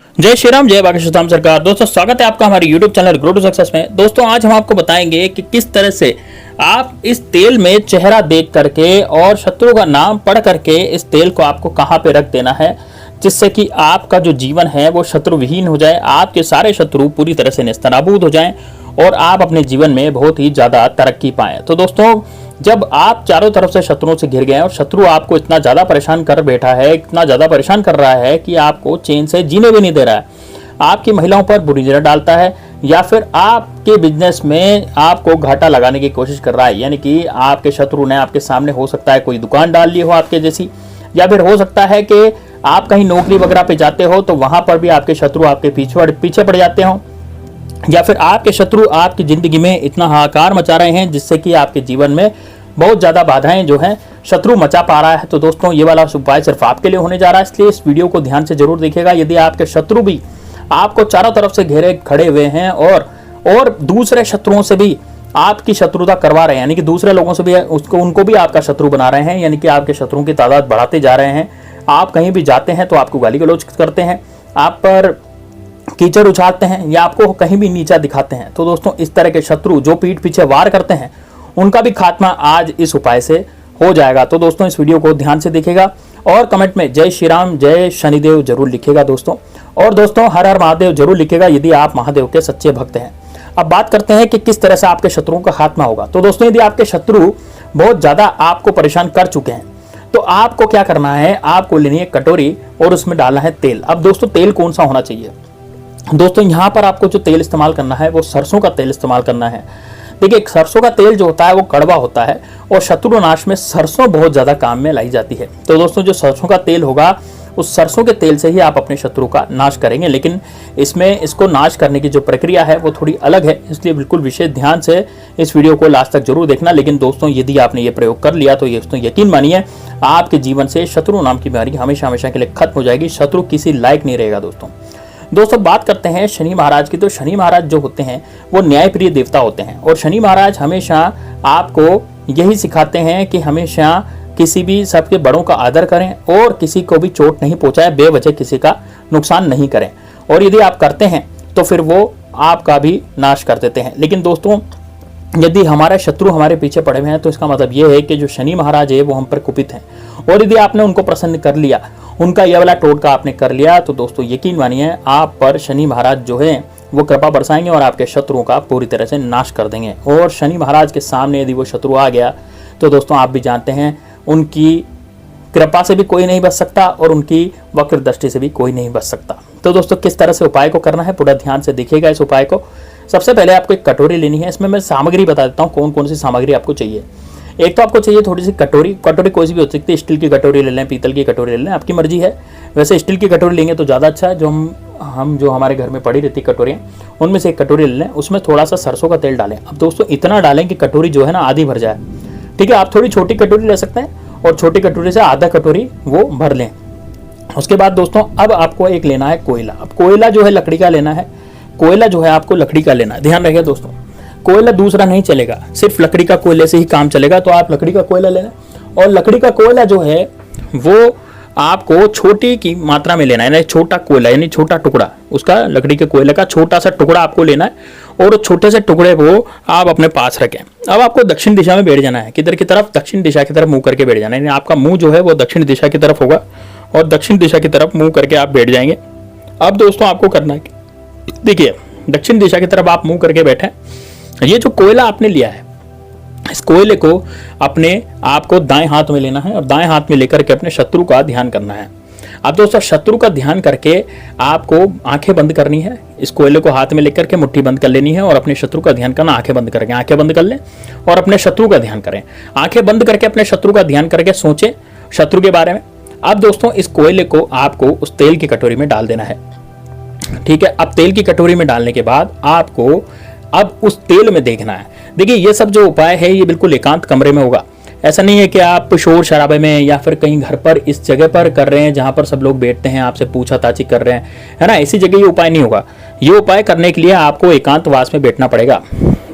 जय श्री राम, जय बागेश्वर सरकार। दोस्तों स्वागत है आपका हमारे YouTube channel Grow to Success में। दोस्तों आज हम आपको बताएंगे कि किस तरह से आप इस तेल में चेहरा देख करके और शत्रु का नाम पढ़ करके इस तेल को आपको कहां पे रख देना है, जिससे कि आपका जो जीवन है वो शत्रुविहीन हो जाए, आपके सारे शत्रु पूरी तरह से नेस्तनाबूद हो जाएं और आप अपने जीवन में बहुत ही ज्यादा तरक्की पाएं। तो दोस्तों जब आप चारों तरफ से शत्रुओं से घिर गए और शत्रु आपको इतना ज्यादा परेशान कर बैठा है, इतना ज्यादा परेशान कर रहा है कि आपको चैन से जीने भी नहीं दे रहा है, आपकी महिलाओं पर बुरी नजर डालता है या फिर आपके बिजनेस में आपको घाटा लगाने की कोशिश कर रहा है, यानी कि आपके शत्रु ने आपके सामने हो सकता है कोई दुकान डाल ली हो आपके जैसी, या फिर हो सकता है कि आप कहीं नौकरी वगैरह पे जाते हो तो वहां पर भी आपके शत्रु आपके पीछे पड़ जाते हो, या फिर आपके शत्रु आपकी जिंदगी में इतना हाहाकार मचा रहे हैं जिससे कि आपके जीवन में बहुत ज्यादा बाधाएं जो हैं शत्रु मचा पा रहा है। तो दोस्तों ये वाला उपाय सिर्फ आपके लिए होने जा रहा है, इसलिए इस वीडियो को ध्यान से जरूर देखिएगा। यदि आपके शत्रु भी आपको चारों तरफ से घेरे खड़े हुए हैं और दूसरे शत्रुओं से भी आपकी शत्रुता करवा रहे हैं, यानी कि दूसरे लोगों से भी उनको भी आपका शत्रु बना रहे हैं, यानी कि आपके शत्रुओं की तादाद बढ़ाते जा रहे हैं, आप कहीं भी जाते हैं तो आपको गाली गलौज करते हैं, आप पर कीचड़ उछालते हैं या आपको कहीं भी नीचा दिखाते हैं, तो दोस्तों इस तरह के शत्रु जो पीठ पीछे वार करते हैं उनका भी खात्मा आज इस उपाय से हो जाएगा। तो दोस्तों इस वीडियो को ध्यान से देखिएगा और कमेंट में जय श्री राम, जय शनिदेव जरूर लिखिएगा दोस्तों, और दोस्तों हर हर महादेव जरूर लिखिएगा यदि आप महादेव के सच्चे भक्त हैं। अब बात करते हैं कि किस तरह से आपके शत्रुओं का खात्मा होगा। तो दोस्तों यदि आपके शत्रु बहुत ज्यादा आपको परेशान कर चुके हैं तो आपको क्या करना है, आपको लेनी है कटोरी और उसमें डालना है तेल। अब दोस्तों तेल कौन सा होना चाहिए? दोस्तों यहाँ पर आपको जो तेल इस्तेमाल करना है वो सरसों का तेल इस्तेमाल करना है। देखिए सरसों का तेल जो होता है वो कड़वा होता है और शत्रुनाश में सरसों बहुत ज्यादा काम में लाई जाती है। तो दोस्तों जो सरसों का तेल होगा उस सरसों के तेल से ही आप अपने शत्रु का नाश करेंगे, लेकिन इसको नाश करने की जो प्रक्रिया है वो थोड़ी अलग है, इसलिए बिल्कुल विशेष ध्यान से इस वीडियो को लास्ट तक जरूर देखना। लेकिन दोस्तों यदि आपने ये प्रयोग कर लिया तो दोस्तों यकीन मानिए आपके जीवन से शत्रु नाम की बीमारी हमेशा हमेशा के लिए खत्म हो जाएगी, शत्रु किसी लायक नहीं रहेगा। दोस्तों बात करते हैं शनि महाराज की। तो शनि महाराज जो होते हैं वो न्यायप्रिय देवता होते हैं और शनि महाराज हमेशा आपको यही सिखाते हैं कि हमेशा किसी भी सबके बड़ों का आदर करें और किसी को भी चोट नहीं पहुंचाए, बेवजह किसी का नुकसान नहीं करें, और यदि आप करते हैं तो फिर वो आपका भी नाश कर देते हैं। लेकिन दोस्तों यदि हमारे शत्रु हमारे पीछे पड़े हुए हैं तो इसका मतलब ये है कि जो शनि महाराज है वो हम पर कुपित हैं, और यदि आपने उनको प्रसन्न कर लिया, उनका यह वाला टोटका आपने कर लिया, तो दोस्तों यकीन मानिए आप पर शनि महाराज जो है वो कृपा बरसाएंगे और आपके शत्रुओं का पूरी तरह से नाश कर देंगे। और शनि महाराज के सामने यदि वो शत्रु आ गया तो दोस्तों आप भी जानते हैं उनकी कृपा से भी कोई नहीं बच सकता और उनकी वक्र दृष्टि से भी कोई नहीं बच सकता। तो दोस्तों किस तरह से उपाय को करना है पूरा ध्यान से देखिएगा इस उपाय को। सबसे पहले आपको एक कटोरी लेनी है, इसमें मैं सामग्री बता देता हूँ कौन कौन सी सामग्री आपको चाहिए। एक तो आपको चाहिए थोड़ी सी कटोरी कोई सी भी हो सकती है, स्टील की कटोरी ले लें, पीतल की कटोरी ले लें, आपकी मर्जी है। वैसे स्टील की कटोरी लेंगे तो ज़्यादा अच्छा है, जो हमारे घर में पड़ी रहती कटोरियाँ उनमें से एक कटोरी ले लें, उसमें थोड़ा सा सरसों का तेल डालें। अब दोस्तों इतना डालें कि कटोरी जो है ना आधी भर जाए, ठीक है। आप थोड़ी छोटी कटोरी ले सकते हैं और छोटी कटोरी से आधा कटोरी वो भर लें। उसके बाद दोस्तों अब आपको एक लेना है कोयला। अब कोयला जो है लकड़ी का लेना है, कोयला जो है आपको लकड़ी का लेना है। ध्यान रखिए दोस्तों कोयला दूसरा नहीं चलेगा, सिर्फ लकड़ी का कोयले से ही काम चलेगा, तो आप लकड़ी का कोयला लेना। और लकड़ी का कोयला जो है वो आपको छोटी की मात्रा में लेना है, यानी छोटा कोयला यानी छोटा टुकड़ा, उसका लकड़ी के कोयले का छोटा सा टुकड़ा आपको लेना है और छोटे से टुकड़े को आप अपने पास रखें। अब आपको दक्षिण दिशा में बैठ जाना है, किधर की तरफ? दक्षिण दिशा की तरफ मुंह करके बैठ जाना है, यानी आपका मुंह जो है वो दक्षिण दिशा की तरफ होगा और दक्षिण दिशा की तरफ मुंह करके आप बैठ जाएंगे। अब दोस्तों आपको करना है, देखिए दक्षिण दिशा की तरफ आप मुंह करके बैठे, ये जो कोयला आपने लिया है इस कोयले को अपने आपको दाएं हाथ में लेना है और दाएं हाथ में लेकर के अपने शत्रु का ध्यान करना है। अब दोस्तों शत्रु का ध्यान करके आपको आंखें बंद करनी है, इस कोयले को हाथ में लेकर के मुट्ठी बंद कर लेनी है और अपने शत्रु का ध्यान करना। आंखें बंद करके आंखें बंद कर लें और अपने शत्रु का ध्यान करें। आंखें बंद करके अपने शत्रु का ध्यान करके सोचें शत्रु के बारे में। अब दोस्तों इस कोयले को आपको उस तेल की कटोरी में डाल देना है, ठीक है। अब तेल की कटोरी में डालने के बाद आपको अब उस तेल में देखना है। देखिए ये सब जो उपाय है ये बिल्कुल एकांत कमरे में होगा, ऐसा नहीं है कि आप शोर शराबे में या फिर कहीं घर पर इस जगह पर कर रहे हैं जहां पर सब लोग बैठते हैं आपसे पूछताछ कर रहे हैं, है ना, ऐसी जगह ये उपाय नहीं होगा। ये उपाय करने के लिए आपको एकांतवास में बैठना पड़ेगा,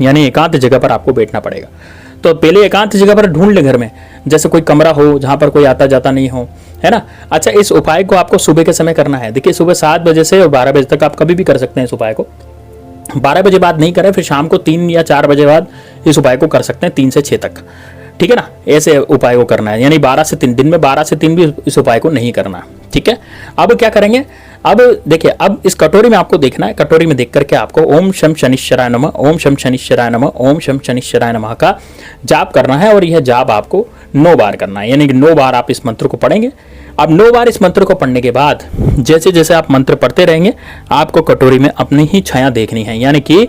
यानी एकांत जगह पर आपको बैठना पड़ेगा। तो पहले एकांत जगह पर ढूंढ ले घर में, जैसे कोई कमरा हो जहां पर कोई आता जाता नहीं हो, है ना। अच्छा, इस उपाय को आपको सुबह के समय करना है। देखिए सुबह 7 बजे से और 12 बजे तक आप कभी भी कर सकते हैं इस उपाय को। 12 बजे बाद नहीं करें, फिर शाम को 3 या 4 बजे बाद इस उपाय को कर सकते हैं, 3 से 6 तक, ठीक है ना। ऐसे उपाय को करना है, यानी 12 से 3 दिन में 12 से 3 भी इस उपाय को नहीं करना, ठीक है। अब क्या करेंगे, अब देखिए, अब इस कटोरी में आपको देखना है, कटोरी में देख करके आपको ओम शम शनिश्चराय नमः, ओम शम शनिश्चराय नमः, ओम शम शनिश्चराय नमः का जाप करना है। और यह जाप आपको 9 बार करना है, यानी कि 9 बार आप इस मंत्र को पढ़ेंगे। अब 9 बार इस मंत्र को पढ़ने के बाद जैसे जैसे आप मंत्र पढ़ते रहेंगे, आपको कटोरी में अपनी ही छाया देखनी है, यानी कि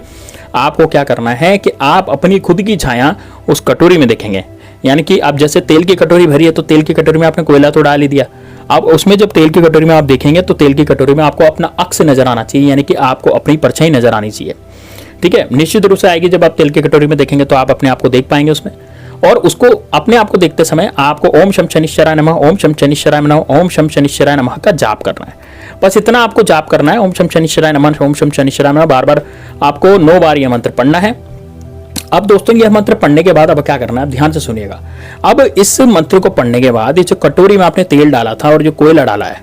आपको क्या करना है कि आप अपनी खुद की छाया उस कटोरी में देखेंगे। यानी कि आप जैसे तेल की कटोरी भरी है, तो तेल की कटोरी में आपने कोयला तो डाल ही दिया। अब उसमें जब तेल की कटोरी में आप देखेंगे, तो तेल की कटोरी में आपको अपना अक्स नजर आना चाहिए, यानी कि आपको अपनी परछाई नजर आनी चाहिए, ठीक है। निश्चित रूप से आएगी, जब आप तेल की कटोरी में देखेंगे तो आप अपने आप को देख पाएंगे उसमें। और उसको अपने आप को देखते समय आपको ओम शम शनिश्चराय नमः, ओम शम शनिश्चराय नमः, ओम शम शनिश्चराय नमः का जाप करना है। बस इतना आपको जाप करना है, ओम शम शनिश्चराय नमः, ओम शम शनिश्चराय नमः, बार बार आपको 9 बार यह मंत्र पढ़ना है। अब दोस्तों, यह मंत्र पढ़ने के बाद अब क्या करना है, ध्यान से सुनिएगा। अब इस मंत्र को पढ़ने के बाद ये जो कटोरी में आपने तेल डाला था और जो कोयला डाला है,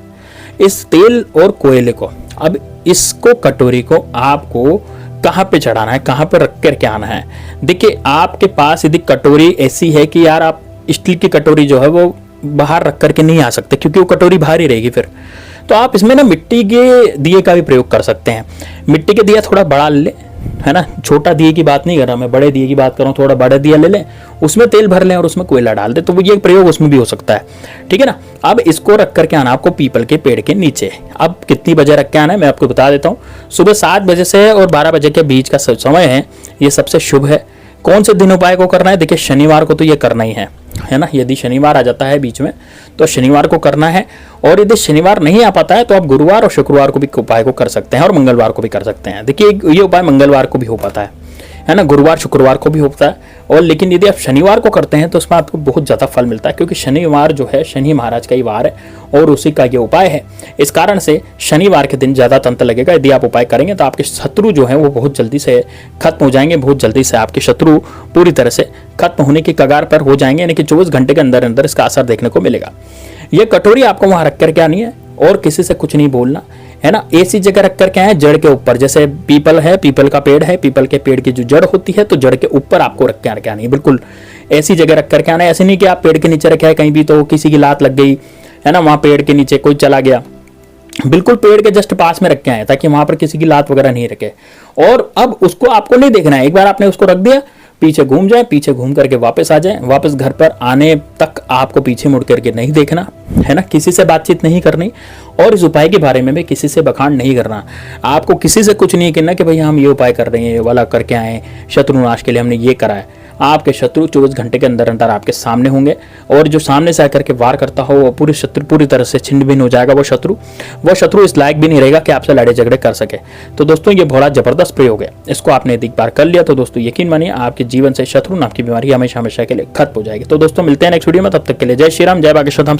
इस तेल और कोयले को, अब इसको कटोरी को आपको कहाँ पे चढ़ाना है, कहाँ पे रख कर के आना है। देखिए आपके पास यदि कटोरी ऐसी है कि यार आप स्टील की कटोरी जो है वो बाहर रख करके नहीं आ सकते, क्योंकि वो कटोरी बाहर ही रहेगी फिर, तो आप इसमें ना मिट्टी के दिए का भी प्रयोग कर सकते हैं। मिट्टी के दिया थोड़ा बड़ा ले, है ना, छोटा दिए की बात नहीं कर रहा मैं, बड़े दिए की बात कर रहा हूँ। थोड़ा बड़ा दिया ले लें, उसमें तेल भर लें और उसमें कोयला डाल दें, तो वो ये प्रयोग उसमें भी हो सकता है, ठीक है ना। अब इसको रख करके आना आपको पीपल के पेड़ के नीचे। अब कितनी बजे रख के आना है मैं आपको बता देता हूँ। सुबह 7 बजे से और 12 बजे के बीच का समय है, ये सबसे शुभ है। कौन से दिन उपाय को करना है, देखिए शनिवार को तो ये करना ही है ना। यदि शनिवार आ जाता है बीच में तो शनिवार को करना है, और यदि शनिवार नहीं आ पाता है तो आप गुरुवार और शुक्रवार को भी उपाय को कर सकते हैं, और मंगलवार को भी कर सकते हैं। देखिए ये उपाय मंगलवार को भी हो पाता है ना, गुरुवार शुक्रवार को भी होता है। और लेकिन यदि आप शनिवार को करते हैं तो उसमें आपको बहुत ज़्यादा फल मिलता है, क्योंकि शनिवार जो है शनि महाराज का ही वार है और उसी का ये उपाय है। इस कारण से शनिवार के दिन ज़्यादा तंत्र लगेगा। यदि आप उपाय करेंगे तो आपके शत्रु जो है वो बहुत जल्दी से खत्म हो जाएंगे, बहुत जल्दी से आपके शत्रु पूरी तरह से खत्म होने की कगार पर हो जाएंगे, यानी कि 24 घंटे के अंदर अंदर इसका असर देखने को मिलेगा। ये कटोरी आपको वहां रख करके आनी है और किसी से कुछ नहीं बोलना, है ना। ऐसी जगह रख करके आए जड़ के ऊपर, जैसे पीपल है, पीपल का पेड़ है, पीपल के पेड़ की जो जड़ होती है तो जड़ के ऊपर आपको रख के आनी है, बिल्कुल ऐसी जगह रख करके आना है। ऐसे नहीं कि आप पेड़ के नीचे रखे हैं कहीं भी तो किसी की लात लग गई, है ना, वहां पेड़ के नीचे कोई चला गया, बिल्कुल पेड़ के जस्ट पास में रख के आए ताकि वहां पर किसी की लात वगैरह नहीं रखे। और अब उसको आपको नहीं देखना है, एक बार आपने उसको रख दिया, पीछे घूम जाए, पीछे घूम करके वापस आ जाए, वापस घर पर आने तक आपको पीछे मुड़ करके नहीं देखना, है ना। किसी से बातचीत नहीं करनी और इस उपाय के बारे में भी किसी से बखान नहीं करना। आपको किसी से कुछ नहीं कहना कि भाई हम ये उपाय कर रहे हैं, ये वाला करके आए, शत्रुनाश के लिए हमने ये करा है। आपके शत्रु 24 घंटे के अंदर अंदर आपके सामने होंगे, और जो सामने से आकर के वार करता हो वो पूरी तरह से छिन्न भिन्न हो जाएगा। वो शत्रु इस लायक भी नहीं रहेगा कि आपसे लड़ाई झगड़े कर सके। तो दोस्तों ये बड़ा जबरदस्त प्रयोग है, इसको आपने एक बार कर लिया तो दोस्तों यकीन मानिए आपके जीवन से शत्रु नाम की बीमारी हमेशा हमेशा के लिए खत्म हो जाएगी। तो दोस्तों मिलते हैं नेक्स्ट वीडियो में, तब तक के लिए जय श्री राम, जय बागेश्वर धाम।